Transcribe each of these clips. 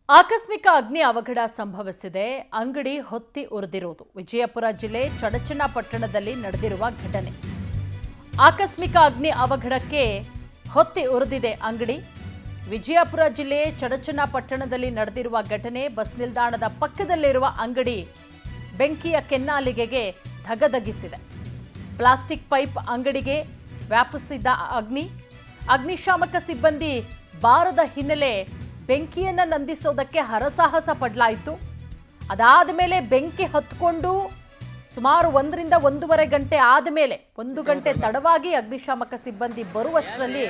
ಆಕಸ್ಮಿಕ ಅಗ್ನಿ ಅವಘಡ ಸಂಭವಿಸಿದೆ. ಅಂಗಡಿ ಹೊತ್ತಿ ಉರಿದಿರುವುದು ವಿಜಯಪುರ ಜಿಲ್ಲೆ ಚಡಚನಪಟ್ಟಣದಲ್ಲಿ ನಡೆದಿರುವ ಘಟನೆ. ಆಕಸ್ಮಿಕ ಅಗ್ನಿ ಅವಘಡಕ್ಕೆ ಹೊತ್ತಿ ಉರಿದಿದೆ ಅಂಗಡಿ. ವಿಜಯಪುರ ಜಿಲ್ಲೆ ಚಡಚನಪಟ್ಟಣದಲ್ಲಿ ನಡೆದಿರುವ ಘಟನೆ. ಬಸ್ ನಿಲ್ದಾಣದ ಪಕ್ಕದಲ್ಲಿರುವ ಅಂಗಡಿ ಬೆಂಕಿಯ ಕೆನ್ನಾಲಿಗೆಗೆ ಧಗಧಗಿಸಿದೆ. ಪ್ಲಾಸ್ಟಿಕ್ ಪೈಪ್ ಅಂಗಡಿಗೆ ವ್ಯಾಪಿಸಿದ್ದ ಅಗ್ನಿಶಾಮಕ ಸಿಬ್ಬಂದಿ ಬಾರದ ಹಿನ್ನೆಲೆ ಬೆಂಕಿಯನ್ನ ನಂದಿಸೋದಕ್ಕೆ ಹರಸಾಹಸ ಪಡಲಾಯಿತು. ಅದಾದ ಮೇಲೆ ಬೆಂಕಿ ಹತ್ಕೊಂಡು ಸುಮಾರು 1 ರಿಂದ 1.5 ಗಂಟೆ ಆದಮೇಲೆ 1 ಗಂಟೆ ತಡವಾಗಿ ಅಗ್ನಿಶಾಮಕ ಸಿಬ್ಬಂದಿ ಬರುವಷ್ಟರಲ್ಲಿ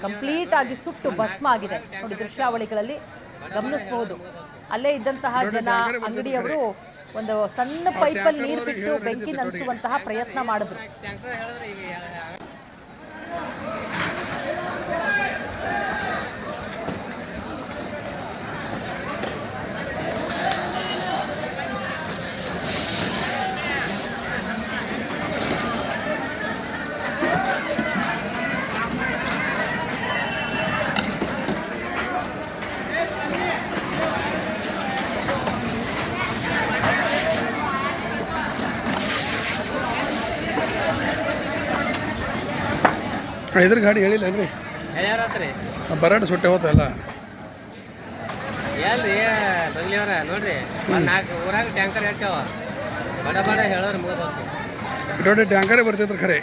ಕಂಪ್ಲೀಟ್ ಆಗಿ ಸುಟ್ಟು ಭಸ್ಮ ಆಗಿದೆ. ನೋಡಿ, ದೃಶ್ಯಾವಳಿಗಳಲ್ಲಿ ಗಮನಿಸಬಹುದು. ಅಲ್ಲೇ ಇದ್ದಂತಹ ಜನ, ಅಂಗಡಿಯವರು ಒಂದು ಸಣ್ಣ ಪೈಪಲ್ಲಿ ನೀರು ಬಿಟ್ಟು ಬೆಂಕಿ ನಂದಿಸುವಂತಹ ಪ್ರಯತ್ನ ಮಾಡಿದ್ರು. ಇದ್ರ ಗಾಡಿ ಹೇಳಿಲ್ಲನ್ರಿ, ಬರಾಟ ಸುಟ್ಟೆ ಹೋತಲ್ಲ ಎಲ್ರಿ ಬಗ್ಲಿಯವ್ರ ನೋಡ್ರಿ. 4 ಊರಾಗ ಟ್ಯಾಂಕರ್ ಇರ್ತಾವ, ಬಡ ಬಡ ಹೇಳೋರು ಮುಗಿದೋಗ್ತೀವಿ. ದೊಡ್ಡ ಟ್ಯಾಂಕರೇ ಬರ್ತಿದ್ರು ಖರೆ.